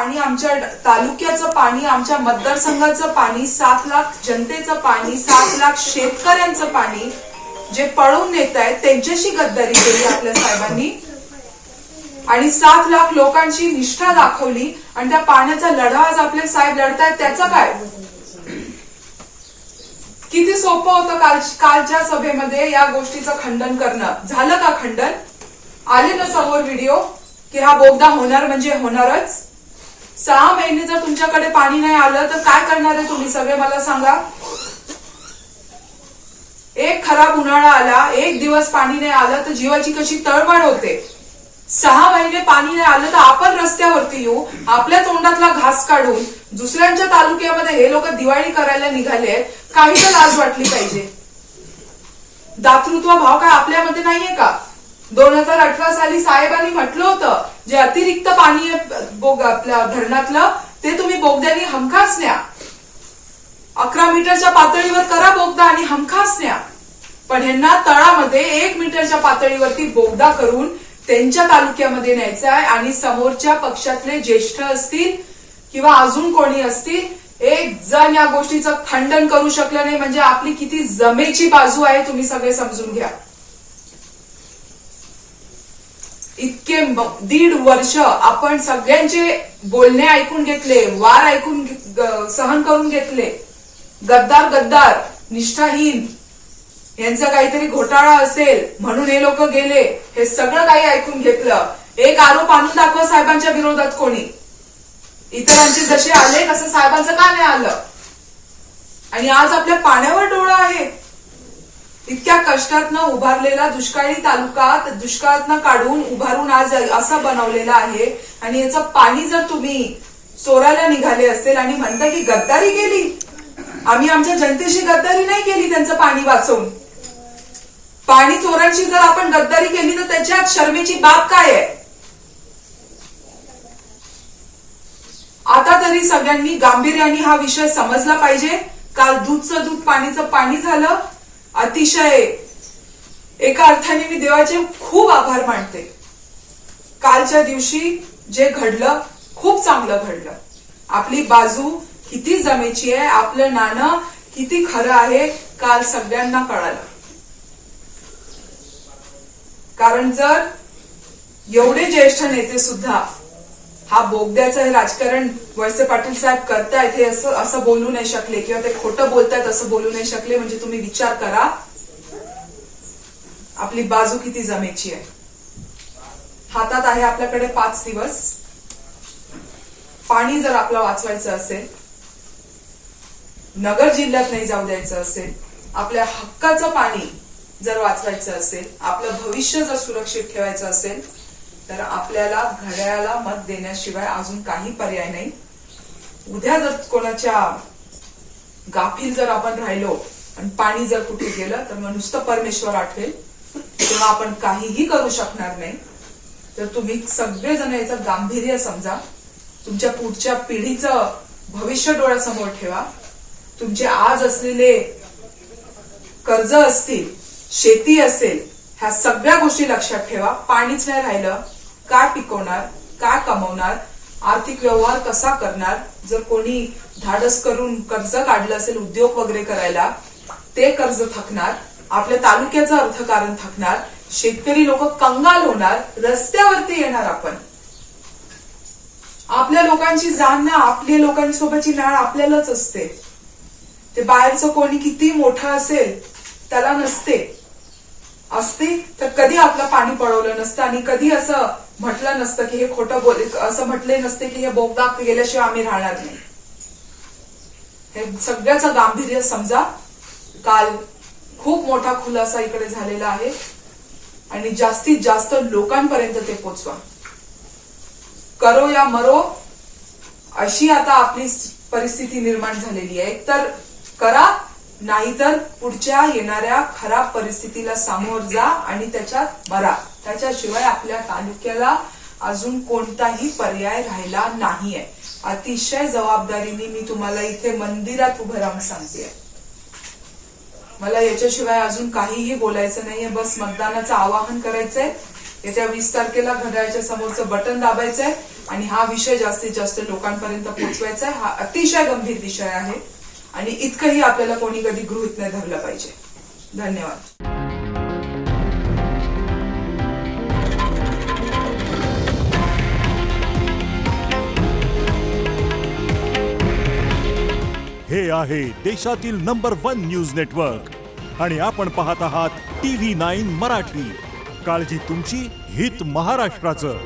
पाणी, आमच्या तालुक्याचं पाणी, आमच्या मतदारसंघाचं पाणी, 7 लाख जनतेचं पाणी, 7 लाख शेतकऱ्यांचं पाणी जे पळवून नेत आहेत त्यांच्याशी गद्दारी केली आपल्या साहेबांनी आणि 7 लाख लोकांची निष्ठा दाखवली आणि त्या पाण्याचा लढा आज आपले साहेब लढतायत. त्याचं काय? किती सोपं होतं कालच्या सभेमध्ये या गोष्टीचं खंडन करणं. झालं का खंडन? आले ना समोर व्हिडिओ की हा बोगदा होणार म्हणजे होणारच. 6 महिने जर तुमच्याकडे पाणी नाही आलं तर काय करणार आहे तुम्ही सगळे मला सांगा. एक खराब उन्हाळा आला, एक दिवस पाणी नाही आलं तर जीवाची कशी तळमळ होते. 6 महिने पाणी नाही आलं तर आपण रस्त्यावरती येऊ, आपल्या तोंडातला घास काढून दुसऱ्यांच्या तालुक्यामध्ये हे लोक दिवाळी करायला निघाले. काही तर लाज वाटली पाहिजे. दातृत्व भाव काय आपल्यामध्ये नाहीये का? 2018 साली साहेबांनी म्हटलं होतं जे अतिरिक्त पाणी आपल्या धरणातलं ते तुम्ही बोगद्यानी हमखास न्या. 11 मीटरच्या पातळीवर करा बोगदा आणि हमखास न्या. पण ह्यांना तळामध्ये 1 मीटरच्या पातळीवरती बोगदा करून त्यांच्या तालुक्यामध्ये न्यायचा आहे आणि समोरच्या पक्षातले ज्येष्ठ असतील किंवा अजून कोणी असतील, एक जण या गोष्टीचं खंडन करू शकलं नाही म्हणजे आपली किती जमेची बाजू आहे तुम्ही सगळे समजून घ्या. इतके 1.5 वर्ष आपण सगळ्यांचे बोलणे ऐकून घेतले, वार ऐकून सहन करून घेतले. गद्दार गद्दार, निष्ठाहीन, यांचा काहीतरी घोटाळा असेल म्हणून हे लोक गेले, हे सगळं काही ऐकून घेतलं. एक आरोप आणून दाखवा साहेबांच्या विरोधात कोणी. इतरांचे जसे आले तसं साहेबांचं का नाही आलं? आणि आज आपल्या पाण्यावर डोळा आहे. इतक्या कष्टातनं उभारलेला दुष्काळी तालुका दुष्काळातनं काढून उभारून आज असं बनवलेला आहे आणि याचं पाणी जर तुम्ही चोरायला निघाले असेल आणि म्हणता की गद्दारी केली, आम्ही आमच्या जनतेशी गद्दारी नाही केली त्यांचं पाणी वाचवून. पाणी चोरांची जर आपण गद्दारी केली तर त्याच्यात शर्मेची बाब काय आहे? आता तरी सगळ्यांनी गांभीर्याने हा विषय समजला पाहिजे. काल दूधचं दूध पाणीचं पाणी झालं. अतिशय एका अर्थाने मी देवाचे खूप आभार मानते. कालच्या दिवशी जे घडलं खूप चांगलं घडलं. आपली बाजू किती जमेची आहे, आपलं नाणं किती खरं आहे काल सगळ्यांना कळालं. कारण जर एवढे ज्येष्ठ नेते सुद्धा हा बोगद्याचं हे राजकारण वळसे पाटील साहेब करतायत हे असं बोलू नाही शकले किंवा ते खोटं बोलतायत असं बोलू नाही शकले म्हणजे तुम्ही विचार करा आपली बाजू किती जमेची आहे. हातात आहे आपल्याकडे 5 दिवस. पाणी जर आपलं वाचवायचं असेल, नगर जिल्ह्यात नाही जाऊ द्यायचं असेल, आपल्या हक्काचं पाणी जर वाचवायचं असेल, आपलं भविष्य जर सुरक्षित ठेवायचं असेल तर आपल्याला घड्याळाला मत देण्याशिवाय अजून काही पर्याय नाही. उद्या जर कोणाच्या गाफील जर आपण राहिलो आणि पाणी जर कुठे गेलं तर मग नुसतं परमेश्वर आठवेल, तेव्हा आपण काहीही करू शकणार नाही. तर तुम्ही सगळेजण याचं गांभीर्य समजा. तुमच्या पुढच्या पिढीचं भविष्य डोळ्यासमोर ठेवा. तुमचे आज असलेले कर्ज असतील, शेती असेल, ह्या सगळ्या गोष्टी लक्षात ठेवा. पाणीच नाही राहिलं काय पिकवणार, काय कमवणार, आर्थिक व्यवहार कसा करणार? जर कोणी धाडस करून कर्ज काढलं असेल उद्योग वगैरे करायला, ते कर्ज थकणार. आपल्या तालुक्याचं अर्थकारण थकणार. शेतकरी लोक कंगाल होणार, रस्त्यावरती येणार. आपण आपल्या लोकांची जाणणं, आपल्या लोकांसोबतची नाळ आपल्यालाच असते. ते बाहेरचं कोणी किती मोठं असेल त्याला नसते. असते तर कधी आपलं पाणी पळवलं नसतं आणि कधी असं म्हटलं नसतं की हे खोटं बोल, असं म्हटले नसते की हे बोगदा गेल्याशिवाय आम्ही राहणार नाही. हे सगळ्याचं गांभीर्य समजा. काल खूप मोठा खुलासा इकडे झालेला आहे आणि जास्तीत जास्त लोकांपर्यंत ते पोचवा. करो या मरो अशी आता आपली परिस्थिती निर्माण झालेली आहे. एकतर करा, नाहीतर पुढच्या येणाऱ्या खराब परिस्थितीला सामोर जा आणि त्याच्यात मरा. त्याच्याशिवाय आपल्या तालुक्याला अजून कोणताही पर्याय राहिला नाहीये. अतिशय जबाबदारीने मी तुम्हाला इथे मंदिरात उभं राहून सांगते. मला याच्याशिवाय अजून काहीही बोलायचं नाहीये. बस मतदानाचं आवाहन करायचंय. येत्या 20 तारखेला घड्याळाच्या समोरचं बटन दाबायचं आहे आणि हा विषय जास्तीत जास्त लोकांपर्यंत पोहोचवायचा आहे. हा अतिशय गंभीर विषय आहे आणि इतकंही आपल्याला कोणी कधी गृहीत नाही धरलं पाहिजे. धन्यवाद. हे आहे देशातील नंबर 1 न्यूज नेटवर्क आणि आपण पाहत आहात TV9 मराठी. काळजी तुमची, हित महाराष्ट्राचं.